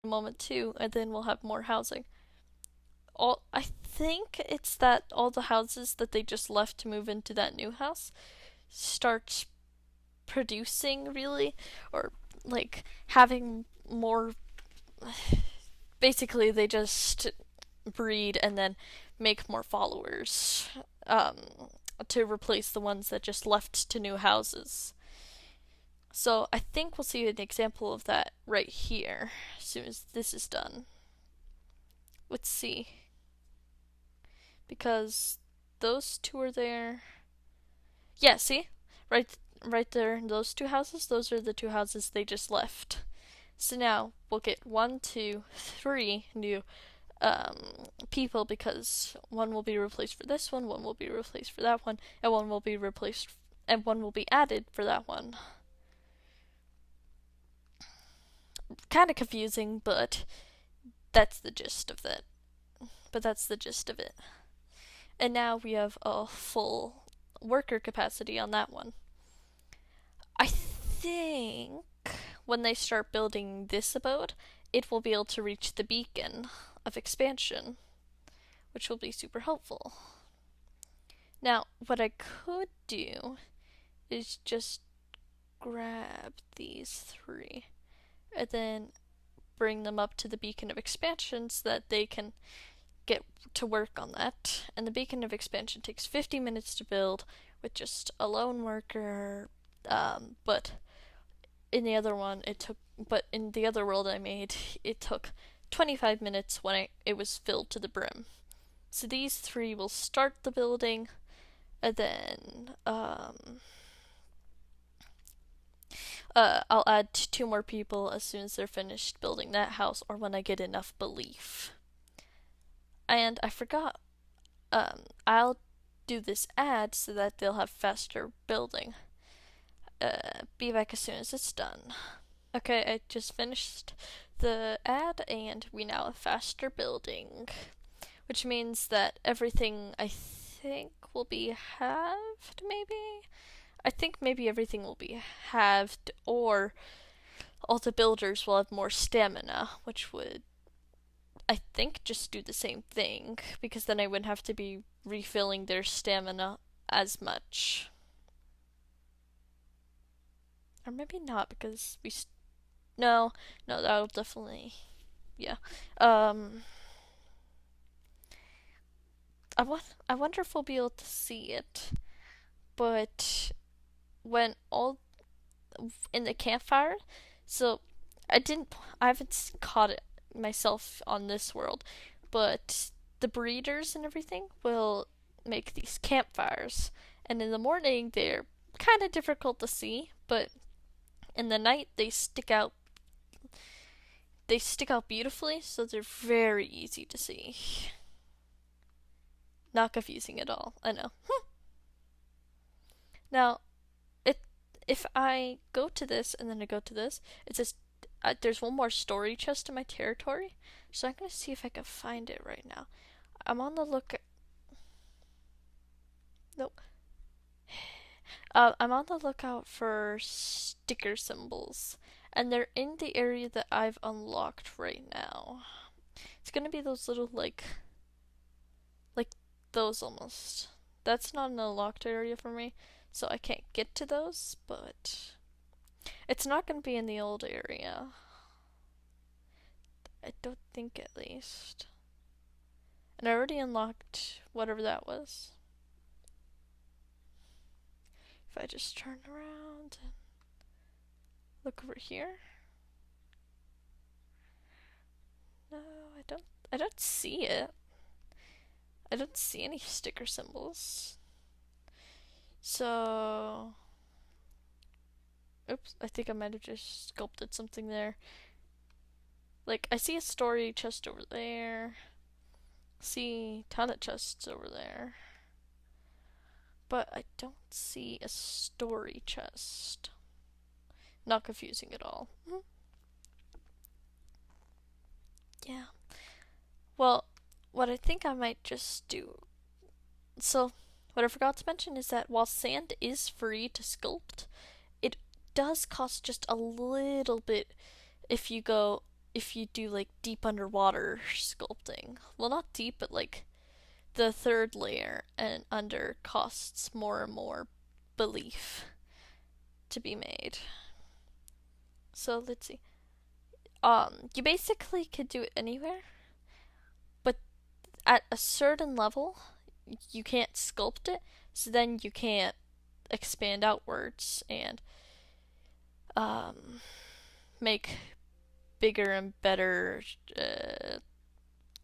a moment too, and then we'll have more housing. I think it's that all the houses that they just left to move into that new house start producing really, or like having more. Basically, they just breed and then make more followers um, to replace the ones that just left to new houses. So I think we'll see an example of that right here as soon as this is done. Let's see. Because those two are there. Yeah, see? Right there, those two houses, those are the two houses they just left. So now we'll get one, two, three new people because one will be replaced for this one will be replaced for that one, and one will be replaced and one will be added for that one. Kind of confusing, but that's the gist of it. But that's the gist of it. And now we have a full worker capacity on that one. I think when they start building this abode, it will be able to reach the beacon of expansion, which will be super helpful. Now, what I could do is just grab these three and then bring them up to the beacon of expansion so that they can get to work on that. And the beacon of expansion takes 50 minutes to build with just a lone worker. But in the other one, but in the other world I made, it took 25 minutes when it was filled to the brim. So these three will start the building, and then I'll add two more people as soon as they're finished building that house, or when I get enough belief. And I forgot, I'll do this ad so that they'll have faster building. Be back as soon as it's done. Okay, I just finished the ad and we now have faster building, which means that everything I think will be halved, maybe? I think maybe everything will be halved, or all the builders will have more stamina, which would, I think, just do the same thing, because then I wouldn't have to be refilling their stamina as much. Or maybe not, because no, no, that'll definitely, yeah. I wonder if we'll be able to see it, but when all in the campfire, so I haven't caught it myself on this world, but the breeders and everything will make these campfires, and in the morning they're kind of difficult to see, but in the night they stick out beautifully, so they're very easy to see. Not confusing at all, I know. Now, it if I go to this and then I go to this, it says there's one more story chest in my territory, so I'm gonna see if I can find it right now. I'm on the look. Nope. I'm on the lookout for sticker symbols, and they're in the area that I've unlocked right now. It's gonna be those little like those almost. That's not an unlocked area for me, so I can't get to those, but it's not gonna be in the old area. I don't think, at least. And I already unlocked whatever that was. If I just turn around and look over here. No, I don't see it. I don't see any sticker symbols. So oops, I think I might have just sculpted something there. Like, I see a story chest over there. See a ton of chests over there. But I don't see a story chest. Not confusing at all. Yeah. Well, what I think I might just do. So, what I forgot to mention is that while sand is free to sculpt, it does cost just a little bit if you go if you do like deep underwater sculpting. Well, not deep, but like the third layer and under costs more and more belief to be made. So let's see. You basically could do it anywhere, but at a certain level, you can't sculpt it, so then you can't expand outwards and um, make bigger and better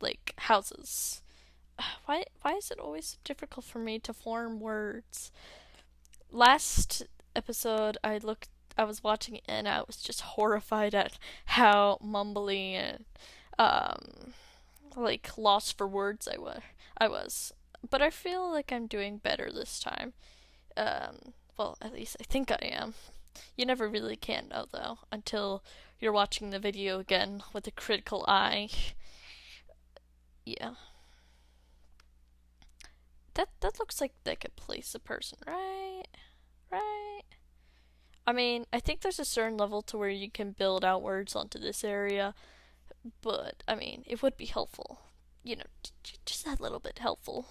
like houses. Why is it always so difficult for me to form words? Last episode I was watching it and I was just horrified at how mumbly and um like lost for words I was. But I feel like I'm doing better this time. Well, at least I think I am. You never really can know though until you're watching the video again with a critical eye. Yeah. That looks like they could place a person, right? Right? I mean, I think there's a certain level to where you can build outwards onto this area, but I mean, it would be helpful. You know, just a little bit helpful.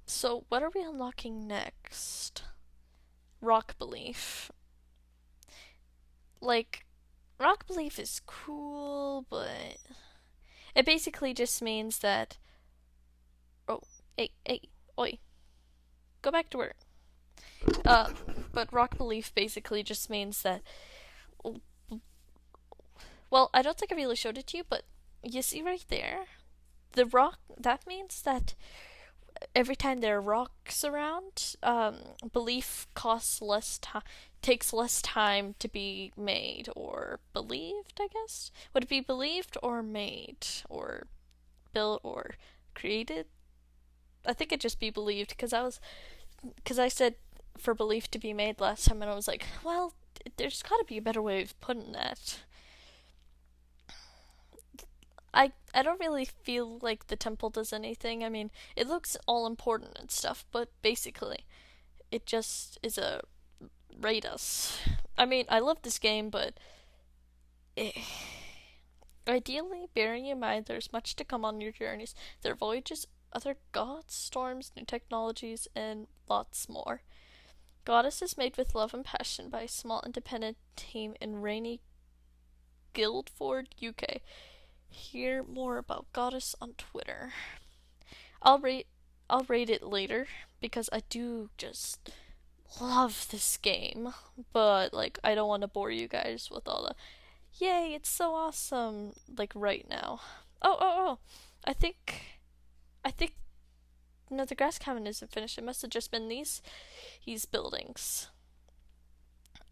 So, what are we unlocking next? Rock belief. Like, rock belief is cool, but it basically just means that. Oh, hey, oi, go back to work. Uh, but rock belief basically just means that. Well, I don't think I really showed it to you, but you see right there, the rock. That means that every time there are rocks around, belief costs less time, takes less time to be made or believed. I guess would it be believed or made or built or created? I think it'd just be believed because I said for belief to be made last time, and I was like, well, there's got to be a better way of putting that. I don't really feel like the temple does anything. I mean, it looks all important and stuff, but basically, it just is a rate us. I mean, I love this game, but eh. Ideally, bearing in mind there's much to come on your journeys, there are voyages, other gods, storms, new technologies, and lots more. Godus is made with love and passion by a small independent team in rainy Guildford, UK. Hear more about Godus on Twitter. I'll rate I'll rate it later because I do just love this game, but like I don't want to bore you guys with all the yay, it's so awesome like right now. Oh. I think I think no, the grass cabin isn't finished. It must have just been these buildings.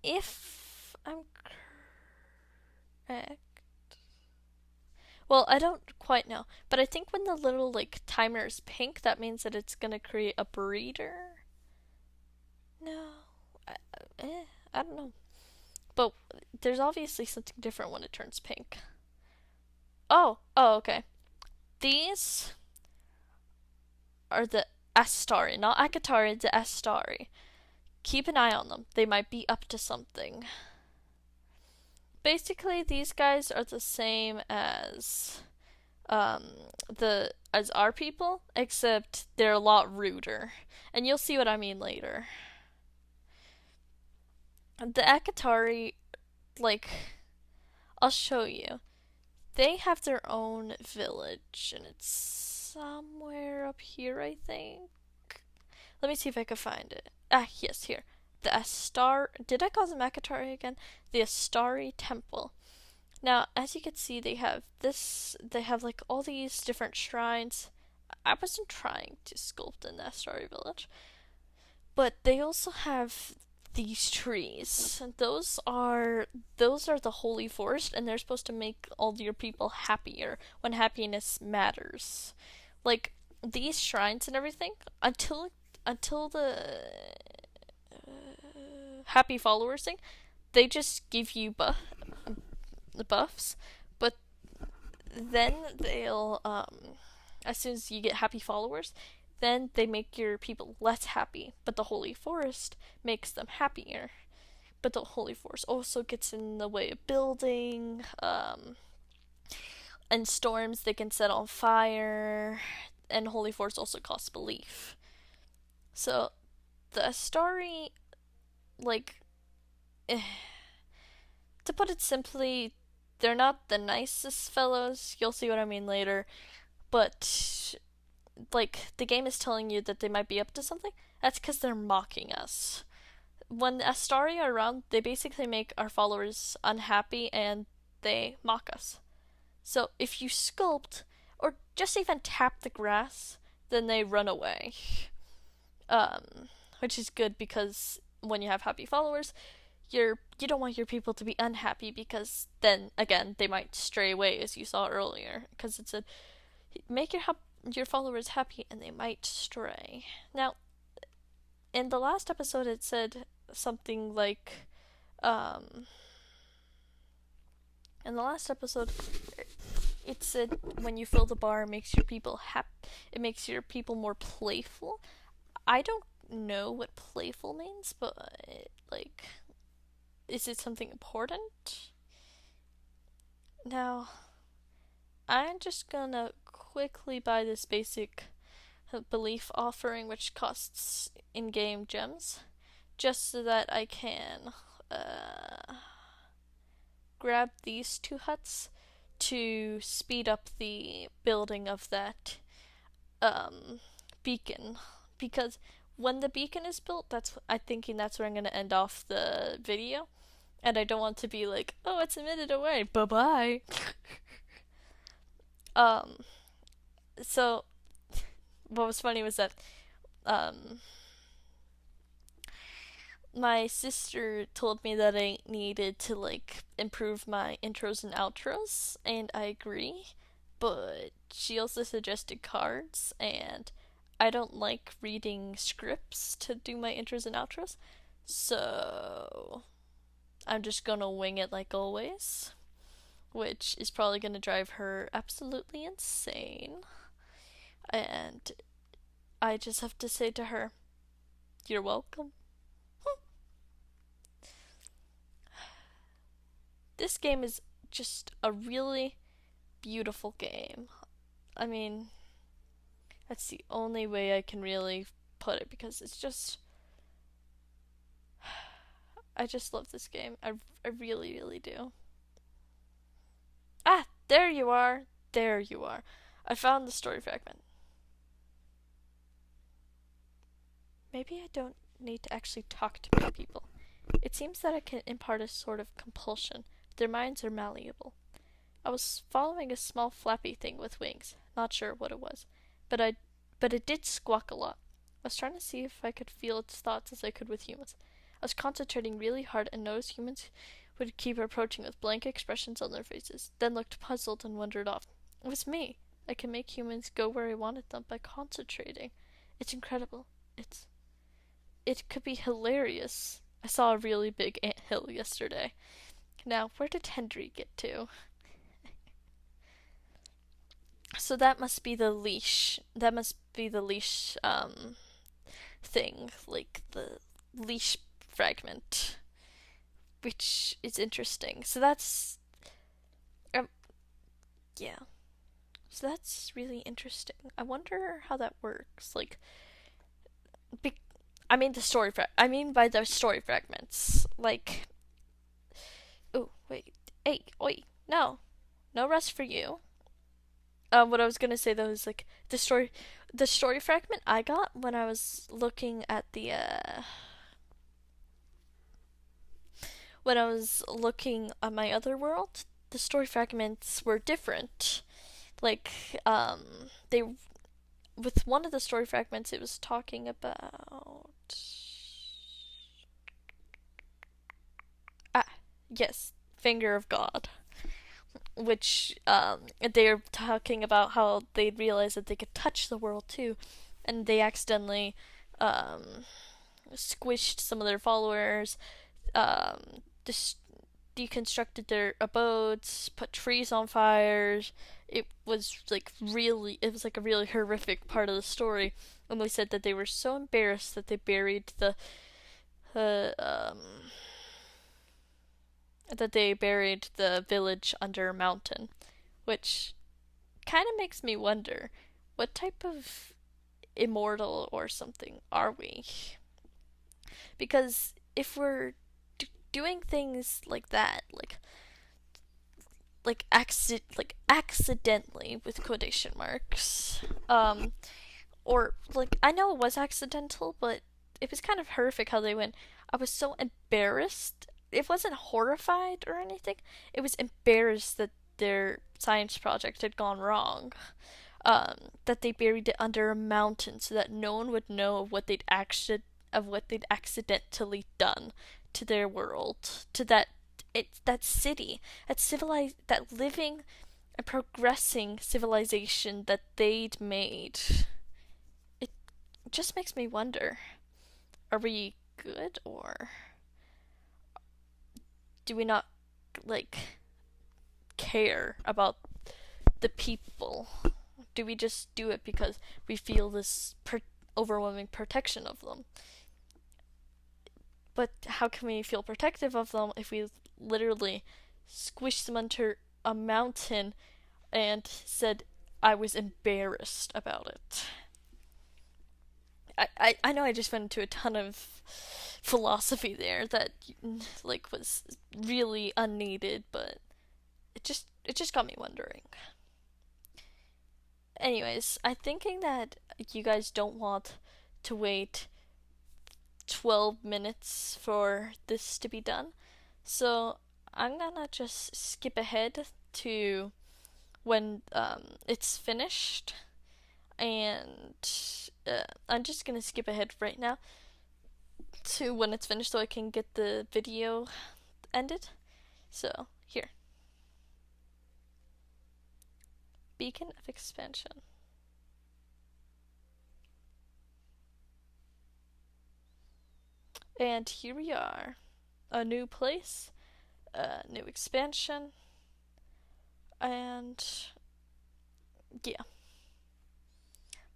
If I'm correct. Well, I don't quite know, but I think when the little like timer is pink, that means that it's gonna create a breeder. No, I, I don't know, but there's obviously something different when it turns pink. Oh, okay. These are the Astari, not Akatari, the Astari. Keep an eye on them. They might be up to something. Basically, these guys are the same as um, the as our people, except they're a lot ruder, and you'll see what I mean later. The Akatari, like, I'll show you. They have their own village, and it's somewhere up here, I think. Let me see if I can find it. Ah, yes, here. The Astar. Did I call them Akatari again? The Astari Temple. Now, as you can see, they have this. They have like all these different shrines. I wasn't trying to sculpt in the Astari village, but they also have these trees. Those are the holy forest, and they're supposed to make all your people happier when happiness matters. Like these shrines and everything until the happy followers thing, they just give you buffs, but then they'll as soon as you get happy followers, then they make your people less happy, but the holy forest makes them happier. but the Holy Force also gets in the way of building. And storms they can set on fire, and Holy Force also costs belief. So the story, like, eh, to put it simply, they're not the nicest fellows. You'll see what I mean later. But, like, the game is telling you that they might be up to something. That's because they're mocking us. When Astari are around, they basically make our followers unhappy and they mock us. So if you sculpt or just even tap the grass, then they run away. Which is good because when you have happy followers, you don't want your people to be unhappy because then again they might stray away as you saw earlier because it said make your followers happy and they might stray. Now, in the last episode it said something like in the last episode it said when you fill the bar it makes your people it makes your people more playful. I don't know what playful means, but like, is it something important? Now, I'm just gonna quickly buy this basic belief offering, which costs in-game gems, just so that I can grab these two huts to speed up the building of that beacon. Because when the beacon is built, I'm thinking that's where I'm gonna end off the video, and I don't want to be like, oh, it's a minute away, bye bye. um, so what was funny was that my sister told me that I needed to like improve my intros and outros, and I agree. But she also suggested cards, and I don't like reading scripts to do my intros and outros, so I'm just gonna wing it like always, which is probably gonna drive her absolutely insane. And I just have to say to her, you're welcome. This game is just a really beautiful game. I mean, that's the only way I can really put it because it's just. I just love this game. I really, really do. Ah, there you are. There you are. I found the story fragment. Maybe I don't need to actually talk to my people. It seems that I can impart a sort of compulsion. Their minds are malleable. I was following a small flappy thing with wings, not sure what it was, but it did squawk a lot. I was trying to see if I could feel its thoughts as I could with humans. I was concentrating really hard and noticed humans would keep approaching with blank expressions on their faces, then looked puzzled and wandered off. It was me. I can make humans go where I wanted them by concentrating. It's incredible. It could be hilarious. I saw a really big anthill yesterday. Now, where did Hendry get to? So that must be the leash. That must be the leash thing, like the leash fragment, which is interesting. So that's yeah. So that's really interesting. I wonder how that works. Like, I mean I mean by the story fragments. Like, oh wait, hey, oi, no, no rest for you. What I was gonna say though is like the story fragment I got when I was looking at the when I was looking at my other world, the story fragments were different. Like, they with one of the story fragments, it was talking about yes, finger of God, which they're talking about how they realized that they could touch the world too, and they accidentally squished some of their followers, dis- deconstructed their abodes, put trees on fires. It was like a really horrific part of the story. And they said that they were so embarrassed that they buried the that they buried the village under a mountain, which kind of makes me wonder what type of immortal or something are we? Because if we're doing things like that, like accidentally with quotation marks, or like I know it was accidental, but it was kind of horrific how they went. I was so embarrassed. It wasn't horrified or anything. It was embarrassed that their science project had gone wrong. That they buried it under a mountain so that no one would know of what they'd accidentally done to their world, to that city, that living and progressing civilization that they'd made. It just makes me wonder: are we good, or do we not like care about the people? Do we just do it because we feel this overwhelming protection of them? But how can we feel protective of them if we literally squished them under a mountain and said I was embarrassed about it? I know I just went into a ton of philosophy there that like was really unneeded, but it just got me wondering. Anyways, I'm thinking that you guys don't want to wait 12 minutes for this to be done. So I'm gonna just skip ahead to when it's finished, and I'm just gonna skip ahead right now to when it's finished so I can get the video ended. So, here. Beacon of Expansion. And here we are. A new place, a new expansion, and yeah.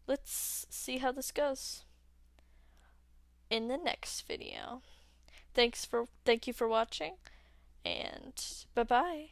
Let's see how this goes in the next video. Thank you for watching, and bye bye.